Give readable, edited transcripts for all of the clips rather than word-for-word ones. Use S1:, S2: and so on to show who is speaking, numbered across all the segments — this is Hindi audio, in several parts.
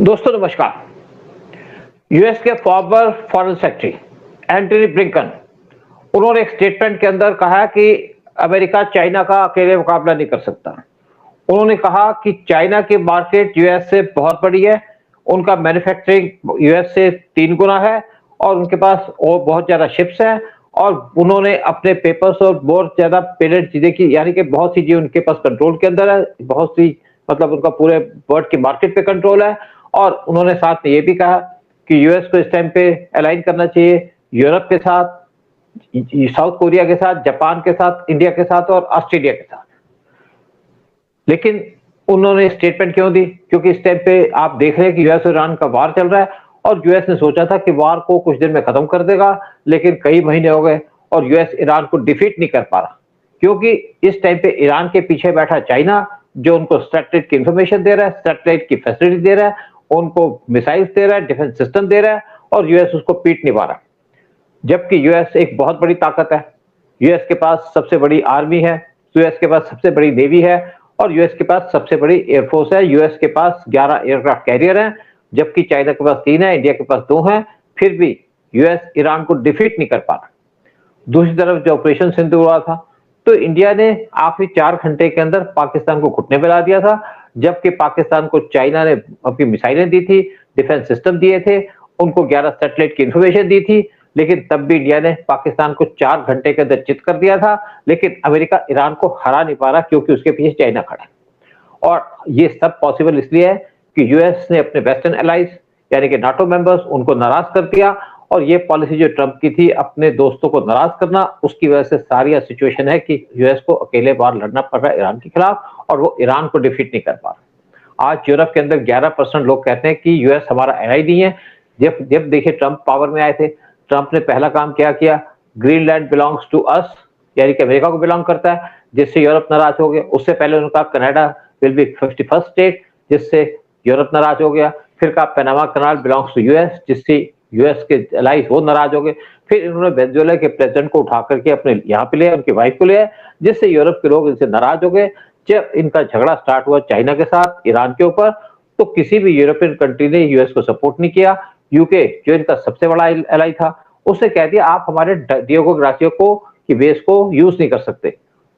S1: दोस्तों नमस्कार। यूएस के farmer foreign secretary Antony Blinken, उन्होंने एक स्टेटमेंट के अंदर कहा कि अमेरिका चाइना का अकेले मुकाबला नहीं कर सकता। उन्होंने कहा कि चाइना की मार्केट यूएस से बहुत बड़ी है, उनका मैन्युफैक्चरिंग यूएस से 3 गुना है और उनके पास और बहुत ज्यादा शिप्स हैं और उन्होंने अपने पेपर्स और बहुत ज्यादा पेटेंट चीजें की, यानी कि बहुत सी चीजें उनके पास कंट्रोल के अंदर है, बहुत सी मतलब उनका पूरे वर्ल्ड की मार्केट पे कंट्रोल है। और उन्होंने साथ में ये भी कहा कि यूएस को इस टाइम पे अलाइन करना चाहिए यूरोप के साथ, साउथ कोरिया के साथ, जापान के साथ, इंडिया के साथ और ऑस्ट्रेलिया के साथ। लेकिन उन्होंने स्टेटमेंट क्यों दी? क्योंकि इस टाइम पे आप देख रहे हैं कि यूएस और ईरान का वार चल रहा है और यूएस ने सोचा था कि वार को कुछ दिन में खत्म कर देगा, लेकिन कई महीने हो गए और यूएस ईरान को डिफीट नहीं कर पा रहा, क्योंकि इस टाइम पे ईरान के पीछे बैठा चाइना, जो उनको सैटेलाइट की इंफॉर्मेशन दे रहा है, सैटेलाइट की फैसिलिटी दे रहा है, उनको मिसाइल्स दे रहा है, डिफेंस सिस्टम दे रहा है और यूएस उसको पीट नहीं पा रहा। जबकि यूएस एक बहुत बड़ी ताकत है, यूएस के पास सबसे बड़ी आर्मी है, यूएस के पास सबसे बड़ी नेवी है और यूएस के पास सबसे बड़ी एयरफोर्स है। यूएस के पास 11 एयरक्राफ्ट कैरियर हैं, जबकि चाइना के पास 3 है, इंडिया के पास 2 हैं। फिर भी यूएस ईरान को डिफीट नहीं कर पा रहा। दूसरी तरफ जो ऑपरेशन सिंधु हुआ था, तो इंडिया ने आखिरी 4 घंटे के अंदर पाकिस्तान को घुटने पे ला दिया था, जबकि पाकिस्तान को चाइना ने अपनी मिसाइलें दी थी, डिफेंस सिस्टम दिए थे, उनको 11 सैटेलाइट की इंफॉर्मेशन दी थी, लेकिन तब भी इंडिया ने पाकिस्तान को 4 घंटे के अंदर चित कर दिया था। लेकिन अमेरिका ईरान को हरा नहीं पा रहा, क्योंकि उसके पीछे चाइना खड़ा है। और ये सब पॉसिबल इसलिए है कि यूएस ने अपने वेस्टर्न एलाइज यानी कि नाटो मेंबर्स उनको नाराज कर दिया, और ये पॉलिसी जो ट्रंप की थी अपने दोस्तों को नाराज करना, उसकी वजह से सारी सिचुएशन है कि यूएस को अकेले बार लड़ना पड़ रहा है ईरान के खिलाफ और वो ईरान को डिफीट नहीं कर पा रहा। आज यूरोप के अंदर 11% लोग कहते हैं कि यूएस हमारा एलाई नहीं है। जब जब देखिए ट्रंप पावर में आए थे, ट्रंप ने पहला काम क्या किया? ग्रीनलैंड बिलोंग्स टू अस, यानी कि अमेरिका को बिलोंग करता है, जिससे यूरोप नाराज हो गया। उससे पहले उनका Canada will be 51st state, जिससे यूरोप नाराज हो गया। फिर का Panama canal belongs to US, जिससे यूएस के अलाइज वो नाराज हो गए। फिर इन्होंने वेनेजुएला के प्रेसिडेंट को उठा करके अपने यहाँ पे लिया, उनकी वाइफ को लिया, जिससे यूरोप के लोग इनसे नाराज हो गए। जब इनका झगड़ा स्टार्ट हुआ चाइना के साथ ईरान के ऊपर, तो किसी भी यूरोपियन कंट्री ने यूएस को सपोर्ट नहीं किया। यूके जो इनका सबसे बड़ा एलाई था, उसने कह दिया आप हमारे डिएगो गार्सिया को की बेस को यूज नहीं कर सकते।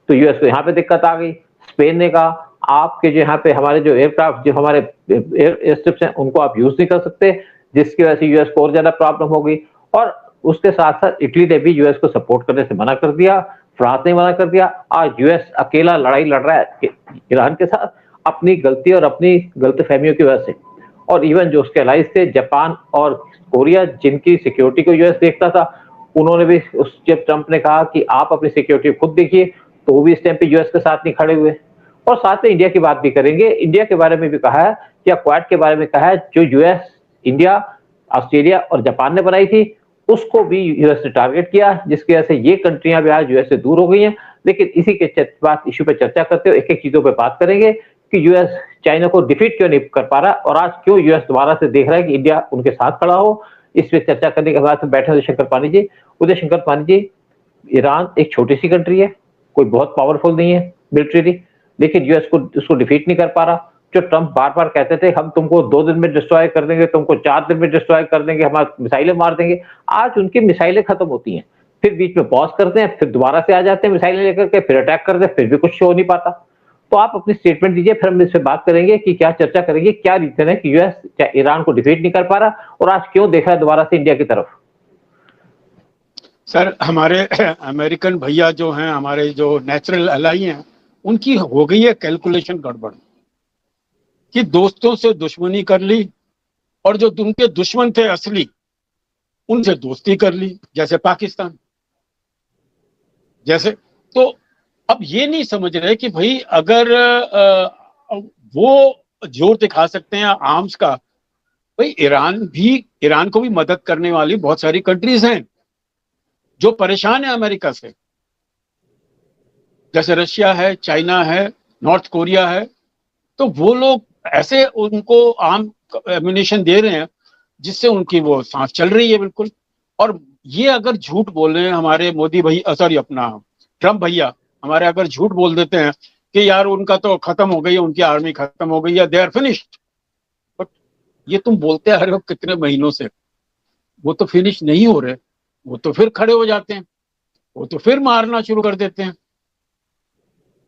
S1: तो यूएस को यहाँ पे दिक्कत आ गई। स्पेन ने कहा आपके जो यहाँ पे हमारे जो एयरक्राफ्ट, जो हमारे एयर स्ट्रिप्स हैं, उनको आप यूज नहीं कर सकते, जिसकी वजह से यूएस को और ज्यादा प्रॉब्लम हो गई। और उसके साथ साथ इटली ने भी यूएस को सपोर्ट करने से मना कर दिया, फ्रांस ने मना कर दिया। आज यूएस अकेला लड़ाई लड़ रहा है ईरान के साथ, अपनी गलती और अपनी गलतफहमियों की वजह से। और इवन जो उसके अलाइज थे जापान और कोरिया, जिनकी सिक्योरिटी को यूएस देखता था, उन्होंने भी उस जब ट्रंप ने कहा कि आप अपनी सिक्योरिटी खुद देखिए, तो वो भी इस टाइम पे यूएस के साथ नहीं खड़े हुए। और साथ में इंडिया की बात भी करेंगे, इंडिया के बारे में भी कहा है, या क्वाड के बारे में कहा है, जो यूएस, इंडिया, ऑस्ट्रेलिया और जापान ने बनाई थी, उसको भी यूएस ने टारगेट किया, जिसकी वजह से ये कंट्रियां भी आज यूएस से दूर हो गई हैं। लेकिन इसी के बात इश्यू पे चर्चा करते हुए एक एक चीजों पे बात करेंगे कि यूएस चाइना को डिफीट क्यों नहीं कर पा रहा और आज क्यों यूएस दोबारा से देख रहा है कि इंडिया उनके साथ खड़ा हो। इस पे चर्चा करने के बाद बैठे उदय शंकर पानी जी। उदय शंकर पानी जी, ईरान एक छोटी सी कंट्री है, कोई बहुत पावरफुल नहीं है मिलिट्री, लेकिन यूएस को उसको डिफीट नहीं कर पा रहा। जो ट्रंप बार बार कहते थे हम तुमको 2 दिन में डिस्ट्रॉय कर देंगे, तुमको 4 दिन में डिस्ट्रॉय कर देंगे, हमारी मिसाइलें मार देंगे, आज उनकी मिसाइलें खत्म होती हैं, फिर बीच में पॉज करते हैं, फिर दोबारा से आ जाते हैं मिसाइलें लेकर के, फिर अटैक करते हैं, फिर भी कुछ हो नहीं पाता। तो आप अपनी स्टेटमेंट दीजिए, फिर हम इस पे बात करेंगे कि क्या चर्चा करेंगे, क्या रीजन है कि यूएस ईरान को डिफीट नहीं कर पा रहा और आज क्यों देख रहा है दोबारा से इंडिया की तरफ।
S2: सर, हमारे अमेरिकन भैया जो हैं, हमारे जो नेचुरल अलाई हैं, उनकी हो गई है कैलकुलेशन गड़बड़ कि दोस्तों से दुश्मनी कर ली और जो उनके दुश्मन थे असली, उनसे दोस्ती कर ली, जैसे पाकिस्तान जैसे। तो अब ये नहीं समझ रहे कि भाई अगर वो जोर दिखा सकते हैं आर्म्स का, भाई ईरान को भी मदद करने वाली बहुत सारी कंट्रीज हैं जो परेशान है अमेरिका से, जैसे रशिया है, चाइना है, नॉर्थ कोरिया है। तो वो लोग ऐसे उनको आर्म एम्यूनिशन दे रहे हैं जिससे उनकी वो सांस चल रही है बिल्कुल। और ये अगर झूठ बोल रहे हैं हमारे मोदी भाई, सॉरी अपना ट्रंप भैया, हमारे अगर झूठ बोल देते हैं कि यार उनका तो खत्म हो गई है, उनकी आर्मी खत्म हो गई है, दे आर फिनिश्ड, बट ये तुम बोलते आ रहे हो कितने महीनों से, वो तो फिनिश नहीं हो रहे, वो तो फिर खड़े हो जाते हैं, वो तो फिर मारना शुरू कर देते हैं।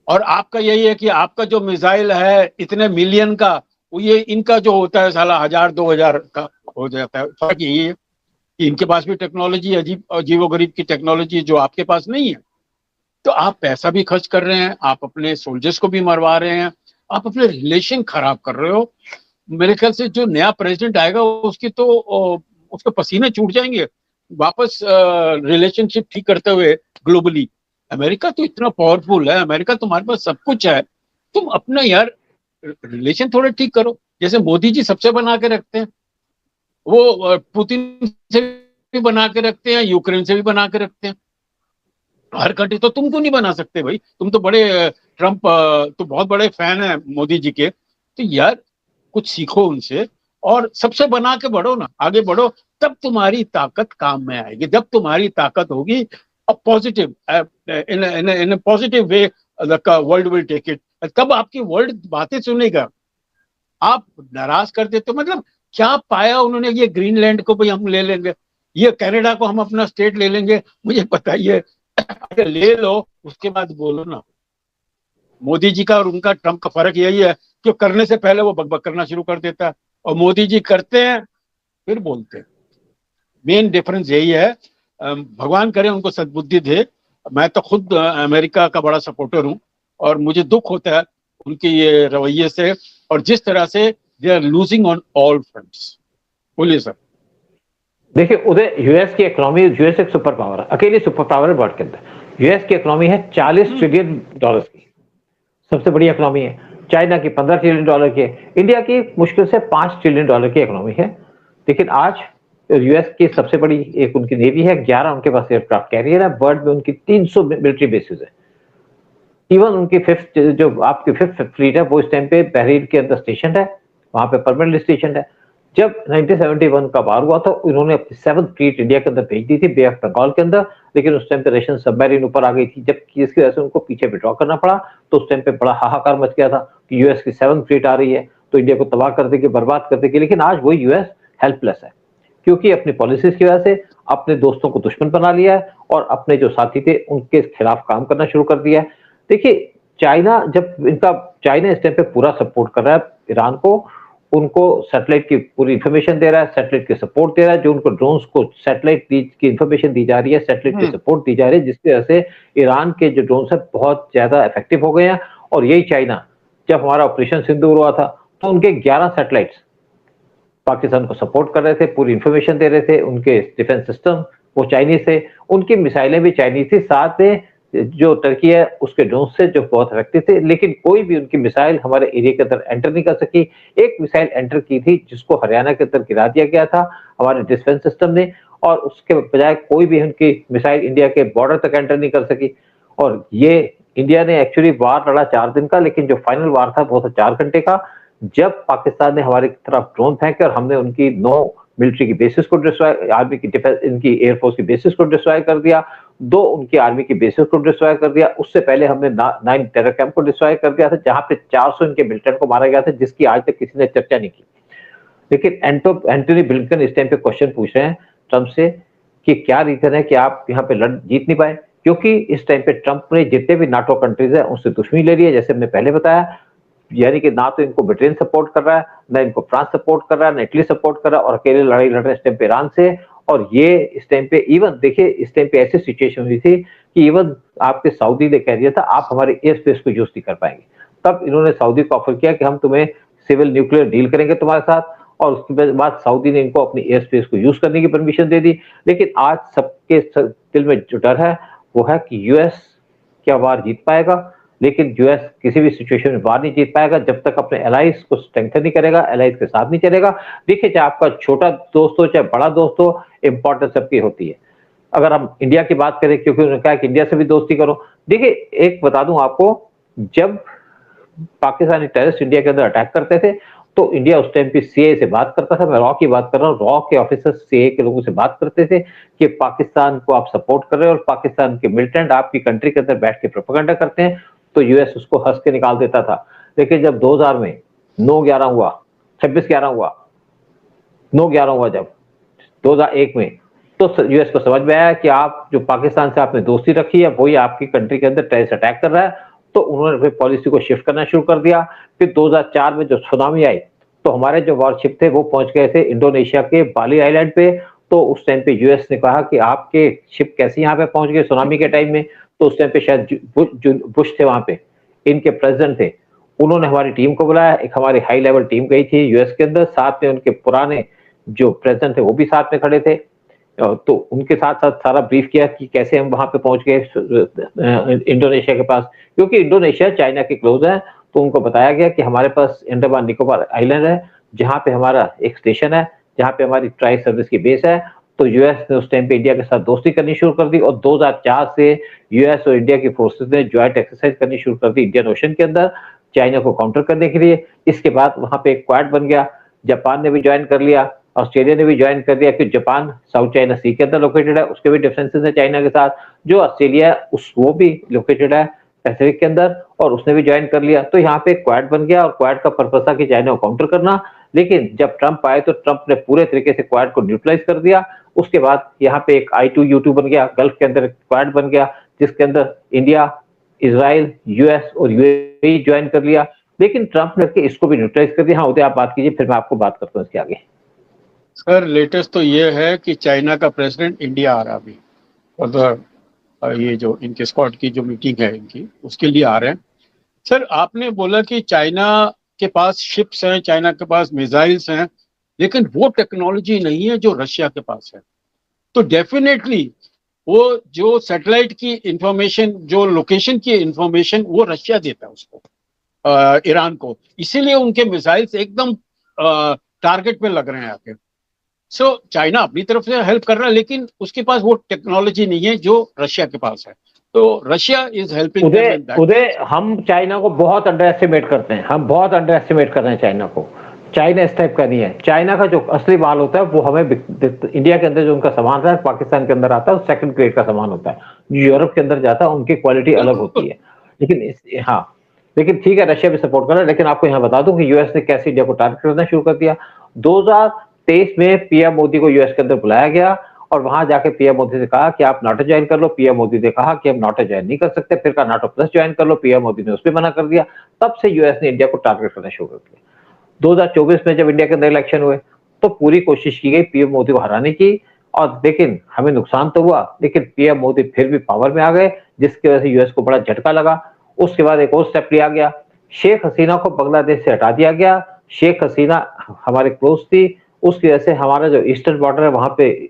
S2: और आपका यही है कि आपका जो मिसाइल है इतने मिलियन का, वो ये इनका जो होता है साला 1000-2000 का हो जाता है। फर्क यही है कि इनके पास भी टेक्नोलॉजी अजीब अजीबोगरीब की टेक्नोलॉजी है जो आपके पास नहीं है। तो आप पैसा भी खर्च कर रहे हैं, आप अपने सोल्जर्स को भी मरवा रहे हैं, आप अपने रिलेशन खराब कर रहे हो। मेरे ख्याल से जो नया प्रेसिडेंट आएगा उसकी तो उसके पसीने छूट जाएंगे वापस रिलेशनशिप ठीक करते हुए ग्लोबली। अमेरिका तो इतना पावरफुल है, अमेरिका तुम्हारे पास सब कुछ है, तुम अपना यार रिलेशन थोड़ा ठीक करो। जैसे मोदी जी सबसे बना के रखते हैं, वो पुतिन से भी बना के रखते हैं, यूक्रेन से भी बना के रखते हैं। हर कंट्री तो तुम क्यों नहीं बना सकते भाई? तुम तो बड़े ट्रम्प तो बहुत बड़े फैन है मोदी जी के, तो यार कुछ सीखो उनसे और सबसे बना के बढ़ो ना, आगे बढ़ो। तब तुम्हारी ताकत काम में आएगी, जब तुम्हारी ताकत होगी positive in positive way world will take it. तब आपकी वर्ल्ड बातें सुनेगा। आप नाराज कर देते हो, मतलब क्या पाया उन्होंने? ये ग्रीनलैंड को भी हम ले लेंगे, ये कनाडा को हम अपना स्टेट ले लेंगे, मुझे पता ही है। अगर ले लो उसके बाद बोलो ना। मोदी जी का और उनका ट्रम्प का फर्क यही है कि करने से पहले वो बकबक करना शुरू कर देता है और मोदी जी करते हैं फिर बोलते हैं। मेन डिफरेंस यही है। भगवान करे उनको सद्बुद्धि दे। मैं तो खुद अमेरिका का बड़ा सपोर्टर हूं और मुझे दुख होता है उनके ये रवैये से और जिस तरह से they are losing on all fronts. बोलिए सर।
S1: देखिए उदय, यूएस की इकोनॉमी, यूएस एक सुपर पावर है, अकेली सुपर पावर है वर्ल्ड के अंदर। यूएस की इकोनॉमी है 40 ट्रिलियन डॉलर की, सबसे बड़ी इकोनॉमी है। चाइना की 15 ट्रिलियन डॉलर की है। इंडिया की मुश्किल से 5 ट्रिलियन डॉलर की इकोनॉमी है। लेकिन आज यूएस की सबसे बड़ी एक उनकी नेवी है, 11 उनके पास एयरक्राफ्ट कैरियर है, वर्ल्ड में उनकी 300 मिलिट्री बेसिस है। इवन उनकी फिफ्थ, जो आपकी फिफ्थ फ्लीट है, वो इस टाइम पे बहरीन के अंदर स्टेशन है, वहां पे परमानेंट स्टेशन है। जब 1971 का वार हुआ था, इन्होंने अपनी 7th फ्लीट इंडिया के अंदर भेज दी थी, बे ऑफ बंगाल के अंदर। लेकिन उस टाइम पे रशियन सबमरीन ऊपर आ गई थी, जब जिसकी वजह से उनको पीछे विड्रॉ करना पड़ा। तो उस टाइम पे बड़ा हाहाकार मच गया था कि यूएस की 7th फ्लीट आ रही है तो इंडिया को तबाह कर देगी, बर्बाद कर देगी। लेकिन आज वही यूएस हेल्पलेस है, क्योंकि अपनी पॉलिसीज की वजह से अपने दोस्तों को दुश्मन बना लिया है और अपने जो साथी थे उनके खिलाफ काम करना शुरू कर दिया है। देखिए चाइना, जब इनका चाइना इस टाइम पे पूरा सपोर्ट कर रहा है ईरान को, उनको सैटेलाइट की पूरी इंफॉर्मेशन दे रहा है, सैटेलाइट की सपोर्ट दे रहा है, जो उनको ड्रोन्स को सैटेलाइट की इंफॉर्मेशन दी जा रही है, सैटेलाइट की सपोर्ट दी जा रही है, जिसकी वजह से ईरान के जो ड्रोन्स है बहुत ज्यादा इफेक्टिव हो गए हैं। और यही चाइना, जब हमारा ऑपरेशन सिंदूर हुआ था तो उनके 11 सैटेलाइट्स पाकिस्तान को सपोर्ट कर रहे थे, पूरी इंफॉर्मेशन दे रहे थे। उनके डिफेंस सिस्टम वो चाइनीज थे, उनकी मिसाइलें भी चाइनीज थी, साथ में जो टर्की है उसके ड्रोन से जो बहुत इफेक्टिव थे। लेकिन कोई भी उनकी मिसाइल हमारे एरिया के अंदर एंटर नहीं कर सकी। एक मिसाइल एंटर की थी जिसको हरियाणा के अंदर गिरा दिया गया था हमारे डिफेंस सिस्टम ने, और उसके बजाय कोई भी उनकी मिसाइल इंडिया के बॉर्डर तक एंटर नहीं कर सकी। और ये इंडिया ने एक्चुअली वार लड़ा 4 दिन का, लेकिन जो फाइनल वार था वो था 4 घंटे का, जब पाकिस्तान ने हमारी तरफ ड्रोन फेंके और हमने उनकी 9 मिलिट्री की बेसिस को डिस्ट्रॉय, आर्मी की डिफेंस, इनकी एयरफोर्स की बेसिस को डिस्ट्रॉय कर दिया, 2 उनकी आर्मी की बेसिस को डिस्ट्रॉय कर दिया। उससे पहले हमने 9 टेरर कैंप को डिस्ट्रॉय कर दिया था, जहां पे 400 इनके मिलिटेंट को मारा गया था, जिसकी आज तक किसी ने चर्चा नहीं की। लेकिन एंटोनी ब्लिंकन इस टाइम पे क्वेश्चन पूछ रहे हैं ट्रंप से कि क्या रीजन है कि आप यहाँ पे लड़ जीत नहीं पाए, क्योंकि इस टाइम पे ट्रंप ने जितने भी नाटो कंट्रीज है उनसे दुश्मनी ले रही है, जैसे हमने पहले बताया। यानी कि ना तो इनको ब्रिटेन सपोर्ट कर रहा है, ना इनको फ्रांस सपोर्ट कर रहा है, ना इटली सपोर्ट कर रहा है, और अकेले लड़ाई लड़ रहे हैं इस टाइम पे ईरान से। और ये इस टाइम पे इवन देखिए, इस टाइम पे ऐसी सिचुएशन हुई थी कि इवन आपके सऊदी ने कह दिया था आप हमारे एयर स्पेस को यूज नहीं कर पाएंगे। तब इन्होंने सऊदी को ऑफर किया कि हम तुम्हें सिविल न्यूक्लियर डील करेंगे तुम्हारे साथ, और उसके बाद सऊदी ने इनको अपनी एयर स्पेस को यूज करने की परमिशन दे दी। लेकिन आज सबके दिल में जो डर है वो है कि यूएस क्या वार जीत पाएगा। लेकिन यूएस किसी भी सिचुएशन में वार नहीं जीत पाएगा जब तक अपने एलाइज को स्ट्रेंथन नहीं करेगा, एलाइज के साथ नहीं चलेगा। देखिए, चाहे आपका छोटा दोस्त हो चाहे बड़ा दोस्त हो, इंपॉर्टेंस सबकी होती है। अगर हम इंडिया की बात करें, क्योंकि उन्होंने कहा कि इंडिया से भी दोस्ती करो। देखिए, एक बता दूं आपको, जब पाकिस्तानी टेररिस्ट इंडिया के अंदर अटैक करते थे तो इंडिया उस टाइम पे सीए से बात करता था। मैं रॉ की बात कर रहा हूँ, रॉ के ऑफिसर सीए के लोगों से बात करते थे कि पाकिस्तान को आप सपोर्ट कर रहे हो और पाकिस्तान के मिलिटेंट आपकी कंट्री के अंदर बैठ के प्रोपेगेंडा करते हैं, तो यूएस उसको हंस के निकाल देता था। लेकिन जब 2000 में 9/11 हुआ, 26/11 हुआ, 9/11 हुआ जब 2001 में, तो यूएस को समझ में आया कि आप जो पाकिस्तान से आपने दोस्ती रखी है वही आपकी कंट्री के अंदर टेररिस्ट अटैक कर रहा है, तो उन्होंने फिर पॉलिसी को शिफ्ट करना शुरू कर दिया। फिर 2004 में जो सुनामी आई, तो हमारे जो वॉरशिप थे वो पहुंच गए थे इंडोनेशिया के बाली आइलैंड पे। तो उस टाइम पे यूएस ने कहा कि आपके शिप कैसे यहाँ पे पहुंच गए सुनामी के टाइम में। तो उस टाइम पे शायद बुश थे वहां पे, इनके प्रेसिडेंट थे। उन्होंने हमारी टीम को बुलाया, एक हमारी हाई लेवल टीम गई थी यूएस के अंदर, साथ में उनके पुराने जो प्रेसिडेंट थे वो भी साथ में खड़े थे। तो उनके साथ साथ सारा ब्रीफ किया कि कैसे हम वहां पे पहुंच गए इंडोनेशिया के पास, क्योंकि इंडोनेशिया चाइना के क्लोज है। तो उनको बताया गया कि हमारे पास अंडमान निकोबार आइलैंड है, जहां पे हमारा एक स्टेशन है, जहां पे हमारी ट्राई सर्विस की बेस है। तो यूएस ने उस टाइम पे इंडिया के साथ दोस्ती करनी शुरू कर दी, और 2004 से यूएस और इंडिया की फोर्सेस ने ज्वाइंट एक्सरसाइज करनी शुरू कर दी इंडियन ओशन के अंदर, चाइना को काउंटर करने के लिए। इसके बाद वहां पे एक क्वाड बन गया, जापान ने भी ज्वाइन कर लिया, ऑस्ट्रेलिया ने भी ज्वाइन कर दिया, क्योंकि जापान साउथ चाइना सी के अंदर लोकेटेड है, उसके भी डिफरेंसेस है चाइना के साथ। जो ऑस्ट्रेलिया उस वो भी लोकेटेड है पैसिफिक के अंदर, और उसने भी ज्वाइन कर लिया। तो यहाँ पे क्वाड बन गया, और क्वाड का पर्पस था कि चाइना को काउंटर करना। लेकिन जब ट्रंप आए तो ट्रंप ने पूरे तरीके से क्वाड को न्यूट्रलाइज कर दिया। उसके बाद यहाँ पे एक I2U2 बन गया, गल्फ के अंदर क्वाड बन गया, जिसके अंदर इंडिया, इजराइल, यूएस और यूएई ज्वाइन कर लिया। लेकिन ट्रंप ने इसको भी न्यूट्रलाइज कर दिया। हाँ उदय, आप बात कीजिए, फिर मैं आपको बात करता हूँ इसके आगे।
S2: सर लेटेस्ट तो ये है कि चाइना का प्रेसिडेंट इंडिया आ रहा अभी, और ये जो इनके स्क्वाड की जो मीटिंग है इनकी, उसके लिए आ रहे हैं। सर आपने बोला कि चाइना के पास शिप्स हैं, चाइना के पास मिसाइल्स हैं, लेकिन वो टेक्नोलॉजी नहीं है जो रशिया के पास है। तो डेफिनेटली वो जो सैटेलाइट की इंफॉर्मेशन, जो लोकेशन की इंफॉर्मेशन, वो रशिया देता है उसको, ईरान को। इसीलिए उनके मिसाइल्स एकदम टारगेट पे लग रहे हैं आके। सो चाइना अपनी तरफ से हेल्प कर रहा है, लेकिन उसके पास वो टेक्नोलॉजी नहीं है जो रशिया के पास है। तो Russia is helping them in that.
S1: Uday, हम चाइना को बहुत अंडर एस्टिमेट करते हैं, हम बहुत अंडर एस्टिमेट कर रहे हैं चाइना को। चाइना इस टाइप का नहीं है। चाइना का जो असली माल होता है वो हमें इंडिया के अंदर जो उनका सामान है, पाकिस्तान के अंदर आता है, सेकंड ग्रेड का सामान होता है। जो यूरोप के अंदर जाता है उनकी क्वालिटी अलग होती है। लेकिन हाँ, लेकिन ठीक है, रशिया भी सपोर्ट कर रहा है। लेकिन आपको यहाँ बता दूं कि यूएस ने कैसे इंडिया को टारगेट करना शुरू कर दिया। 2023 में पीएम मोदी को यूएस के अंदर बुलाया गया, और वहां जाके पीएम मोदी से कहा कि आप नाटो ज्वाइन कर लो। पीएम मोदी ने कहा कि हम नाटो ज्वाइन नहीं कर सकते। फिर कहा नाटो प्लस ज्वाइन कर लो, पीएम मोदी ने उस पर मना कर दिया। तब से यूएस ने इंडिया को टारगेट करना शुरू कर दिया। 2024 में जब इंडिया के अंदर इलेक्शन हुए, तो पूरी कोशिश की गई पीएम मोदी को हराने की, और लेकिन हमें नुकसान तो हुआ। लेकिन पीएम मोदी फिर भी पावर में आ गए, जिसकी वजह से यूएस को बड़ा झटका लगा। उसके बाद एक और स्टेप लिया गया, शेख हसीना को बांग्लादेश से हटा दिया गया। शेख हसीना हमारे क्लोज थी, उसकी वजह से हमारा जो ईस्टर्न बॉर्डर है वहां पे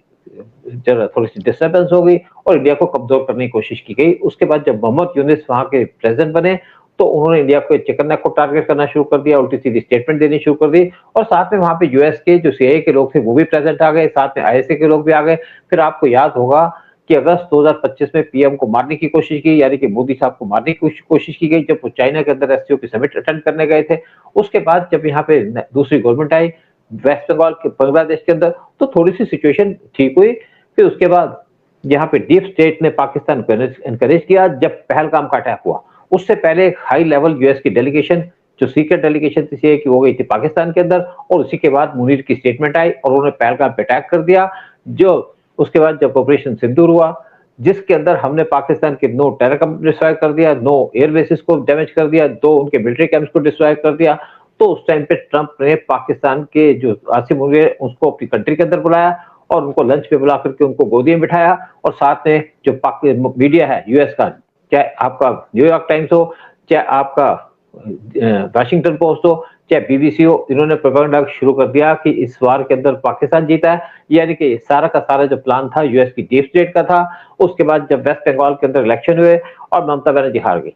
S1: थोड़ी सी डिस्टर्बेंस हो गई, और इंडिया को कमजोर करने की कोशिश की गई। उसके बाद जब मोहम्मद यूनिस वहां के प्रेसिडेंट बने, तो उन्होंने इंडिया को चिकन नेक को टारगेट करना शुरू कर दिया, उल्टी सीधी स्टेटमेंट देनी शुरू कर दी। और साथ में वहां पे यूएस के जो सीआईए के लोग थे वो भी प्रेजेंट आ गए, साथ में आईएसए के लोग भी आ गए। फिर आपको याद होगा कि अगस्त 2025 में पीएम को मारने की कोशिश की, यानी कि मोदी साहब को मारने की कोशिश की गई, जब वो चाइना के अंदर एससीओ की समिट अटेंड करने गए थे। उसके बाद जब यहाँ पे दूसरी गवर्नमेंट आई वेस्ट बंगाल के, बांग्लादेश के अंदर, तो थोड़ी सी सिचुएशन ठीक हुई। फिर उसके बाद यहाँ पे डीप स्टेट ने पाकिस्तान को एनकरेज किया। जब पहलगाम का अटैक हुआ, उससे पहले एक हाई लेवल यूएस की डेलीगेशन, जो सीक्रेट डेलीगेशन थी सीआईए की, वो गई थी पाकिस्तान के अंदर, और उसी के बाद मुनीर की स्टेटमेंट आई और उन्होंने पहलगाम पे अटैक कर दिया। जो उसके बाद जब ऑपरेशन सिंदूर हुआ, जिसके अंदर हमने पाकिस्तान के 9 टेरर कैंप डिस्ट्रॉय कर दिया, 9 एयर बेसिस को डैमेज कर दिया, 2 उनके मिलिट्री कैंप्स को डिस्ट्रॉय कर दिया। तो उस टाइम पे ट्रंप ने पाकिस्तान के जो आसिम मुनीर उसको अपनी कंट्री के अंदर बुलाया, और उनको लंच पे बुला करके उनको गोदी में बिठाया। और साथ में जो मीडिया है यूएस का, चाहे आपका न्यूयॉर्क टाइम्स हो, चाहे आपका वाशिंगटन पोस्ट हो, चाहे बीबीसी हो, इन्होंने प्रोपेगेंडा शुरू कर दिया कि इस वार के अंदर पाकिस्तान जीता है। यानी कि सारा का सारा जो प्लान था यूएस की डीप स्टेट का था। उसके बाद जब वेस्ट बंगाल के अंदर इलेक्शन हुए और ममता बनर्जी हार गई,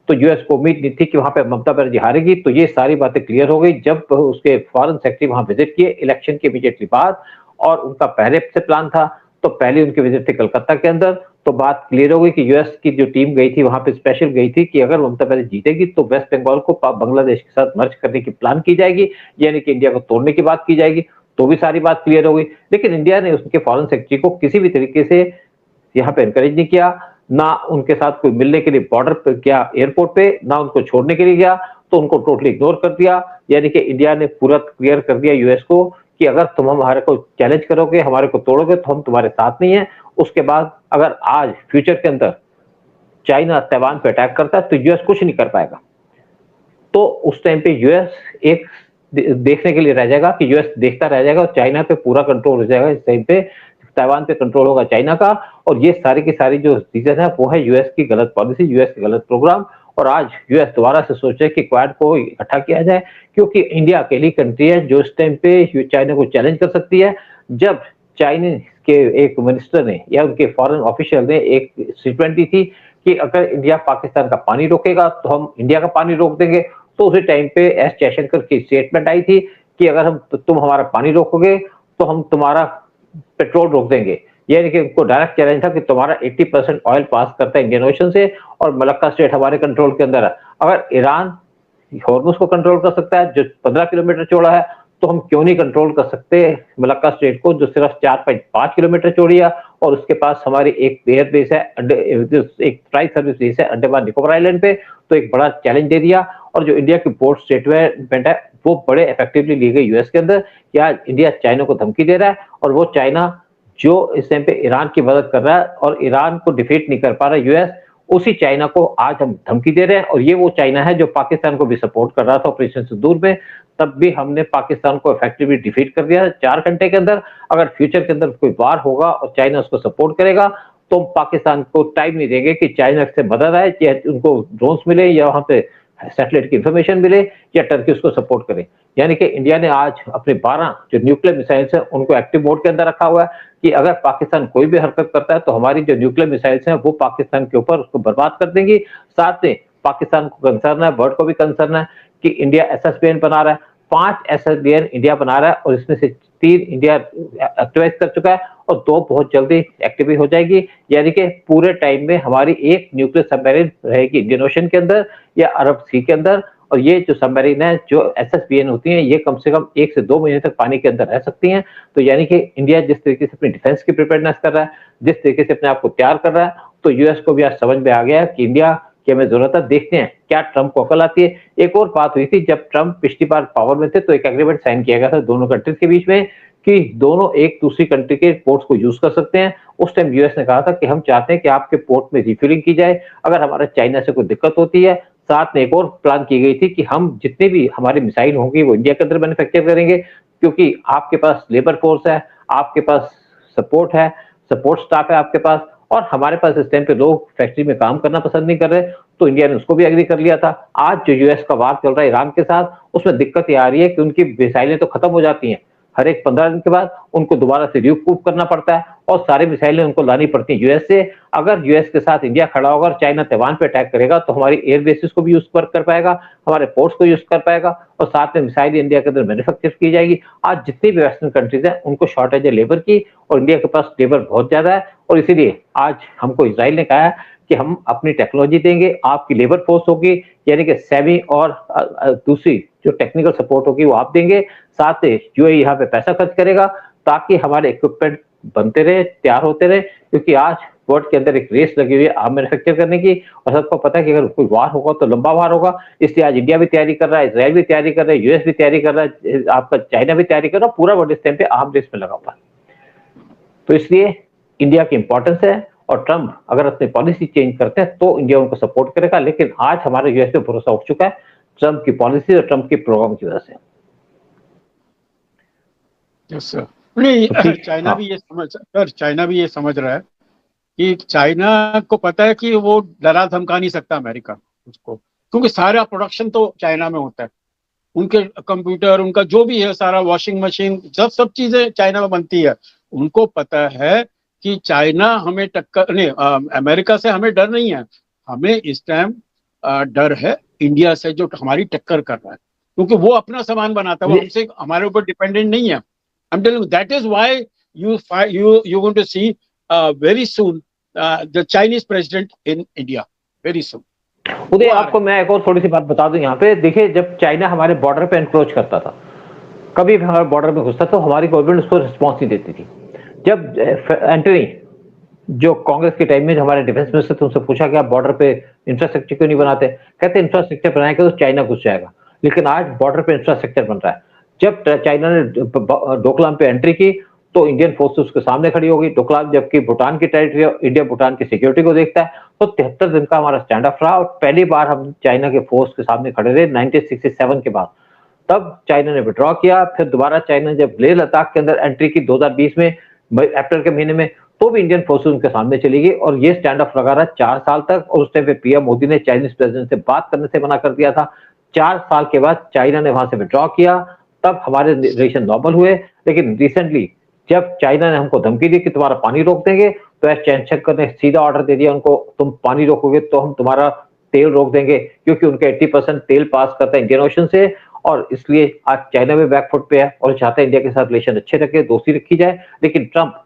S1: तो यूएस को उम्मीद नहीं थी कि वहां पे ममता बनर्जी हारेगी। तो ये सारी बातें क्लियर हो गई जब उसके फॉरेन सेक्रेटरी वहां विजिट किए इलेक्शन के इमीडिएटली बाद, और उनका पहले से प्लान था। तो पहले उनकी विजिट थी कलकत्ता के अंदर, तो बात क्लियर हो गई कि यूएस की जो टीम गई थी वहां पे स्पेशल गई थी कि अगर ममता बनर्जी जीतेगी तो वेस्ट बंगाल को बांग्लादेश के साथ मर्ज करने की प्लान की जाएगी, यानी कि इंडिया को तोड़ने की बात की जाएगी। तो भी सारी बात क्लियर हो गई। लेकिन इंडिया ने उसके फॉरेन सेक्रेटरी को किसी भी तरीके से यहाँ पे एनकरेज नहीं किया, ना उनके साथ कोई मिलने के लिए बॉर्डर पे गया एयरपोर्ट पे, ना उनको छोड़ने के लिए गया। तो उनको टोटली इग्नोर कर दिया। यानी कि इंडिया ने पूरा क्लियर कर दिया यूएस को कि अगर तुम हमारे को चैलेंज करोगे, हमारे को तोड़ोगे तो हम तुम्हारे साथ नहीं है। उसके बाद अगर आज फ्यूचर के अंदर चाइना ताइवान पे अटैक करता है तो यूएस कुछ नहीं कर पाएगा। तो उस टाइम पे यूएस एक देखने के लिए रह जाएगा कि यूएस देखता रह जाएगा और चाइना पे पूरा कंट्रोल हो जाएगा। इस टाइम पे ताइवान पे कंट्रोल होगा चाइना का, और ये सारी की सारी जो रीजन है वो है यूएस की गलत पॉलिसी, यूएस के गलत प्रोग्राम। और आज यूएस दोबारा से सोचे कि क्वाड को इकट्ठा किया जाए, क्योंकि इंडिया अकेली कंट्री है जो इस टाइम पे चाइना को चैलेंज कर सकती है। जब चाइनीज के एक मिनिस्टर ने या उनके फॉरेन ऑफिशियल ने एक स्टेटमेंट दी थी कि अगर इंडिया पाकिस्तान का पानी रोकेगा तो हम इंडिया का पानी रोक देंगे, तो उसी टाइम पे एस जयशंकर की स्टेटमेंट आई थी कि अगर तुम हमारा पानी रोकोगे तो हम तुम्हारा पेट्रोल रोक देंगे। यानी कि उनको डायरेक्ट चैलेंज था कि तुम्हारा 80% ऑयल पास करता है इंडियन ओशन से और मलक्का स्ट्रेट हमारे कंट्रोल के अंदर है। अगर ईरान हॉर्मुज को कंट्रोल कर सकता है जो 15 किलोमीटर चौड़ा है, तो हम क्यों नहीं कंट्रोल कर सकते मलक्का स्ट्रेट को जो सिर्फ 4.5 किलोमीटर चौड़ी है, और उसके पास हमारी एक एयर बेस है, एक ट्राई सर्विस बेस है अंडमान निकोबार आइलैंड पे। तो एक बड़ा चैलेंज दे दिया। और जो इंडिया की पोर्ट स्टेटमेंट है वो बड़े इफेक्टिवली ली गई यूएस के अंदर कि आज इंडिया चाइना को धमकी दे रहा है, और वो चाइना जो इस टाइम पे ईरान की मदद कर रहा है और ईरान को डिफीट नहीं कर पा रहा यूएस, उसी चाइना को आज हम धमकी दे रहे हैं। और ये वो चाइना है जो पाकिस्तान को भी सपोर्ट कर रहा था ऑपरेशन सिंदूर में, तब भी हमने पाकिस्तान को इफेक्टिवली डिफीट कर दिया 4 घंटे के अंदर। अगर फ्यूचर के अंदर कोई वार होगा और चाइना उसको सपोर्ट करेगा तो पाकिस्तान को टाइम नहीं देंगे कि चाइना से मदद आए, चाहे उनको ड्रोन्स मिले या वहां पे सैटेलाइट की इंफॉर्मेशन मिले या टर्की उसको सपोर्ट करे। यानी कि इंडिया ने आज अपने 12 जो न्यूक्लियर मिसाइल्स हैं उनको एक्टिव मोड के अंदर रखा हुआ है कि अगर पाकिस्तान कोई भी हरकत करता है तो हमारी जो न्यूक्लियर मिसाइल्स हैं वो पाकिस्तान के ऊपर उसको बर्बाद कर देंगी। साथ में पाकिस्तान को कंसर्न है, वर्ल्ड को भी कंसर्न है कि इंडिया एसएसबीएन बना रहा है, 5 एसएसबीएन इंडिया बना रहा है, और इसमें से 3 इंडिया एक्टिवाइज कर चुका है और 2 बहुत जल्दी एक्टिव हो जाएगी। यानी कि पूरे टाइम में हमारी एक न्यूक्लियर सबमरीन रहेगी इंडियन ओशन के अंदर या अरब सी के अंदर। और ये जो सबमरीन है जो एसएसबीएन होती हैं ये कम से कम 1 से 2 महीने तक पानी के अंदर रह सकती हैं। तो यानी कि इंडिया जिस तरीके से अपनी डिफेंस की प्रिपेयरनेस कर रहा है, जिस तरीके से अपने आप को तैयार कर रहा है, तो यूएस को भी आज समझ में आ गया है कि इंडिया की हमें जरूरत है। देखते हैं क्या ट्रंप को अकल आती है। एक और बात हुई थी जब ट्रंप पिछली बार पावर में थे तो एक एग्रीमेंट साइन किया गया था दोनों कंट्रीज के बीच में कि दोनों एक दूसरी कंट्री के पोर्ट्स को यूज कर सकते हैं। उस टाइम यूएस ने कहा था कि हम चाहते हैं कि आपके पोर्ट में रिफ्यूलिंग की जाए अगर हमारा चाइना से कोई दिक्कत होती है। साथ में एक और प्लान की गई थी कि हम जितने भी हमारी मिसाइल होंगी वो इंडिया के अंदर मैन्युफैक्चर करेंगे, क्योंकि आपके पास लेबर फोर्स है, आपके पास सपोर्ट है, सपोर्ट स्टाफ है आपके पास, और हमारे पास इस टाइम पे लोग फैक्ट्री में काम करना पसंद नहीं कर रहे। तो इंडिया ने उसको भी एग्री कर लिया था। आज जो यूएस का वार चल रहा है ईरान के साथ, उसमें दिक्कत ये आ रही है कि उनकी मिसाइलें तो खत्म हो जाती हैं, हर एक 15 दिन के बाद उनको दोबारा से रिकूप करना पड़ता है और सारी मिसाइलें उनको लानी पड़ती हैं यूएस से। अगर यूएस के साथ इंडिया खड़ा होगा और चाइना ताइवान पे अटैक करेगा तो हमारी एयर बेसिस को भी यूज कर पाएगा, हमारे पोर्ट्स को यूज कर पाएगा, और साथ में मिसाइल इंडिया के अंदर मैन्युफैक्चर की जाएगी। आज जितनी भी वेस्टर्न कंट्रीज हैं उनको शॉर्टेज है लेबर की, और इंडिया के पास लेबर बहुत ज्यादा है। और इसीलिए आज हमको इजराइल ने कहा है कि हम अपनी टेक्नोलॉजी देंगे, आपकी लेबर फोर्स होगी, यानी कि सेमी और दूसरी जो टेक्निकल सपोर्ट होगी वो आप देंगे। साथ ही यूएई यहाँ पे पैसा खर्च करेगा ताकि हमारे इक्विपमेंट बनते रहे, तैयार होते रहे, क्योंकि आज वर्ल्ड के अंदर एक रेस लगी हुई है आर्म मैन्युफैक्चर करने की, और सबको पता है कि अगर कोई वार होगा तो लंबा वार होगा। इसलिए आज इंडिया भी तैयारी कर रहा है, इजराइल भी तैयारी कर रहा है, यूएस भी तैयारी कर रहा है, आपका चाइना भी तैयारी कर रहा है, पूरा वर्ल्ड इस टाइम पे आर्म रेस में लगा हुआ है। तो इसलिए इंडिया की इंपॉर्टेंस है, और ट्रंप अगर अपनी पॉलिसी चेंज करते हैं तो इंडिया उनको सपोर्ट करेगा। लेकिन आज हमारे यूएस पे भरोसा उठ चुका है ट्रंप की पॉलिसी और ट्रंप के प्रोग्राम की वजह से।
S2: Yes sir. नहीं, चाइना भी ये चाइना भी ये समझ रहा है कि चाइना को पता है कि वो डरा धमका नहीं सकता अमेरिका उसको, क्योंकि सारा प्रोडक्शन तो चाइना में होता है। उनके कंप्यूटर, उनका जो भी है सारा, वॉशिंग मशीन, सब चीजें चाइना में बनती है। उनको पता है कि चाइना हमें टक्कर नहीं, अमेरिका से हमें डर नहीं है, हमें इस टाइम डर है इंडिया से जो हमारी टक्कर कर रहा है, क्योंकि वो अपना सामान बनाता है, वो हमसे हमारे ऊपर डिपेंडेंट नहीं है। I'm telling you, that is why you're going to see very soon the Chinese president in India very soon.
S1: उदय, आपको मैं एक और थोड़ी सी बात बता दूं यहाँ पे। देखिए, जब चाइना हमारे बॉर्डर पे एनक्रोच करता था, कभी भी हमारे बॉर्डर में घुसता तो हमारी गवर्नमेंट उसको रिस्पॉन्स नहीं देती थी। जब एंटनी जो कांग्रेस के टाइम में हमारे डिफेंस मिनिस्टर थे, उनसे पूछा कि आप बॉर्डर पे इंफ्रास्ट्रक्चर क्यों नहीं बनाते, कहते इंफ्रास्ट्रक्चर बनाएंगे तो चाइना घुस जाएगा। लेकिन आज बॉर्डर पे इंफ्रास्ट्रक्चर बन रहा है। जब चाइना ने डोकलाम पे एंट्री की तो इंडियन फोर्स उसके सामने खड़ी हो गई। डोकलाम जबकि भूटान की टेरिटरी, इंडिया भूटान की सिक्योरिटी को देखता है, तो 73 दिन का हमारा स्टैंड ऑफ रहा और पहली बार हम चाइना के फोर्स के सामने खड़े रहे 1967 के बाद। तब चाइना ने विड्रॉ किया, फिर दोबारा चाइना ने जब लेह लद्दाख के अंदर एंट्री की 2020 में अप्रैल के महीने में, तो भी इंडियन फोर्सेस उनके सामने चली गई और ये स्टैंड ऑफ लगा रहा 4 साल तक। और उस टाइम पे पीएम मोदी ने चाइनीज प्रेसिडेंट से बात करने से मना कर दिया था। 4 साल के बाद चाइना ने वहां से विड्रॉ किया, तब हमारे रिलेशन नॉर्मल हुए। लेकिन रिसेंटली जब चाइना ने हमको धमकी दी कि तुम्हारा पानी रोक देंगे, तो एस जयशंकर ने सीधा ऑर्डर दे दिया उनको, तुम पानी रोकोगे तो हम तुम्हारा तेल रोक देंगे, क्योंकि उनके 80% तेल पास करता है इंडियन ओशन से। और इसलिए आज चाइना में बैकफुट पे है और चाहता है इंडिया के साथ रिलेशन अच्छे रखे, दोस्ती रखी जाए। लेकिन ट्रंप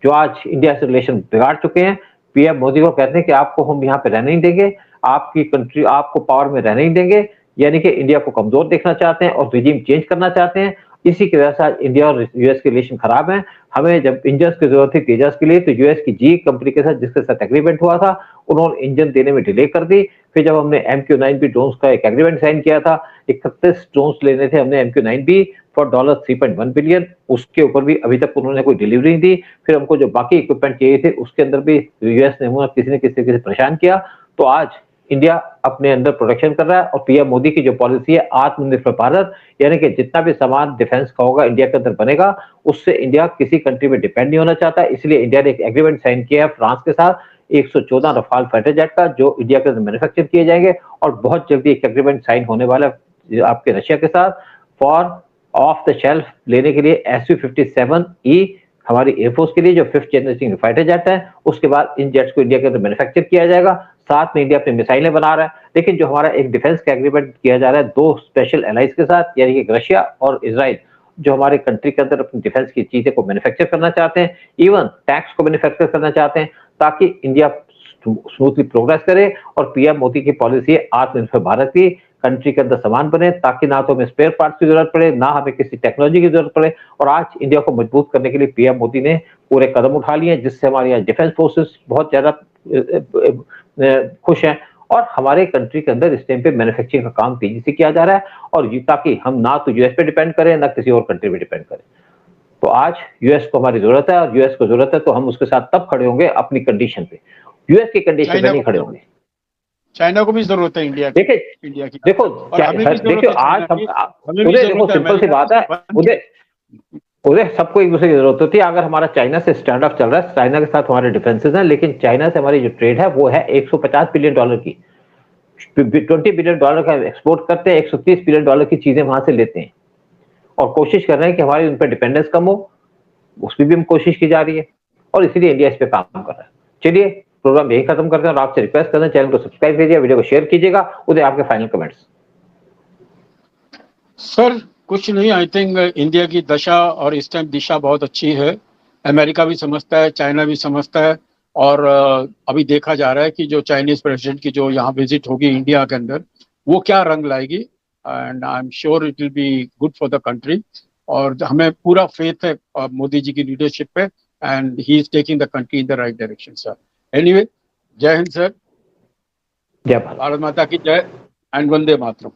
S1: जो आज इंडिया से रिलेशन बिगाड़ चुके हैं, पीएम मोदी को कहते हैं कि आपको हम यहाँ पे रहने नहीं देंगे, आपकी कंट्री आपको पावर में रहने नहीं देंगे, यानी कि इंडिया को कमजोर देखना चाहते हैं और रिजीम चेंज करना चाहते हैं। इसी की वजह से आज इंडिया और यूएस के रिलेशन खराब है। हमें जब इंजन की जरूरत थी तेजस के लिए, तो यूएस की जी कंपनी के साथ जिसके साथ एग्रीमेंट हुआ था, उन्होंने इंजन देने में डिले कर दी। फिर जब हमने MQ-9B ड्रोन्स का एक एग्रीमेंट साइन किया था, 31 ड्रोन्स लेने थे हमने MQ-9B फॉर $3.1 बिलियन, उसके ऊपर भी अभी तक उन्होंने कोई डिलीवरी नहीं दी। फिर हमको जो बाकी इक्विपमेंट चाहिए थे उसके अंदर भी यूएस ने किसी न किसी तरीके से परेशान किया। तो आज इंडिया अपने अंदर प्रोडक्शन कर रहा है और पीएम मोदी की जो पॉलिसी है आत्मनिर्भर भारत, यानी कि जितना भी सामान डिफेंस का होगा इंडिया के अंदर बनेगा, उससे इंडिया किसी कंट्री में डिपेंड नहीं होना चाहता। इसलिए इंडिया ने एक एग्रीमेंट साइन किया है फ्रांस के साथ 114 रफाल फाइटर जेट का, जो इंडिया के अंदर मैन्युफैक्चर किए जाएंगे। और बहुत जल्दी एक एग्रीमेंट साइन होने वाला है आपके रशिया के साथ फॉर ऑफ द शेल्फ लेने के लिए SU-57E हमारी एयरफोर्स के लिए, जो 5th जनरेशन फाइटर जेट है। उसके बाद इन जेट्स को इंडिया के अंदर मैन्युफैक्चर किया जाएगा। साथ में इंडिया अपनी मिसाइलें बना रहा है। लेकिन जो हमारा एक डिफेंस का एग्रीमेंट किया जा रहा है 2 स्पेशल एलाइज के साथ, यानी कि रशिया और इजराइल, जो हमारे कंट्री के अंदर अपनी डिफेंस की चीजें को मैन्युफैक्चर करना चाहते हैं, इवन टैक्स को मैन्युफैक्चर करना चाहते हैं, ताकि इंडिया स्मूथली प्रोग्रेस करे। और पीएम मोदी की पॉलिसी है आत्मनिर्भर भारत की, कंट्री के अंदर सामान बने, ताकि ना तो हमें स्पेयर पार्ट्स की जरूरत पड़े, ना हमें किसी टेक्नोलॉजी की जरूरत पड़े। और आज इंडिया को मजबूत करने के लिए पीएम मोदी ने पूरे कदम उठा लिए हैं, जिससे हमारी आज डिफेंस फोर्सेस बहुत ज्यादा खुश हैं। और हमारे कंट्री के अंदर इस टाइम पे मैन्युफैक्चरिंग का काम तेजी से किया जा रहा है, और ताकि हम ना तो यूएस पे डिपेंड करें ना किसी और कंट्री पे डिपेंड करें। तो आज यूएस को हमारी जरूरत है, और यूएस को जरूरत है तो हम उसके साथ तब खड़े होंगे अपनी कंडीशन पे, यूएस की कंडीशन पे नहीं खड़े होंगे।
S2: चाइना को भी जरूरत है इंडिया की।
S1: देखिए देखो आज उदय, देखो सिंपल सी बात है उदय, सबको एक दूसरे की जरूरत होती है। अगर हमारा चाइना से स्टैंड ऑफ चल रहा है, चाइना के साथ हमारे डिफेंसेस हैं, लेकिन चाइना से हमारी जो ट्रेड है वो है $150 बिलियन की, $20 बिलियन का एक्सपोर्ट करते हैं, $130 बिलियन की चीजें वहां से लेते हैं, और कोशिश कर रहे हैं कि हमारी उन पर डिपेंडेंस कम हो। उसमें भी हम कोशिश की जा रही है, और इसीलिए इंडिया इस पे काम कर रहा है। चलिए प्रोग्राम यही खत्म करते हैं, और आपसे रिक्वेस्ट करते हैं चैनल को सब्सक्राइब कीजिए, वीडियो को शेयर कीजिएगा। उदय, आपके फाइनल कमेंट्स।
S2: सर कुछ नहीं, आई थिंक इंडिया की दशा और इस टाइम दिशा बहुत अच्छी है। अमेरिका भी समझता है, चाइना भी समझता है, और अभी देखा जा रहा है कि जो चाइनीज प्रेसिडेंट की जो यहाँ विजिट होगी इंडिया के अंदर, वो क्या रंग लाएगी। And I am sure it will be good for the country, और हमें पूरा फेथ है मोदी जी की लीडरशिप पे, and he is taking the country in the right direction sir. Anyway, जय हिंद सर,
S1: जय
S2: भारत माता की जय, एंड वंदे मातरम।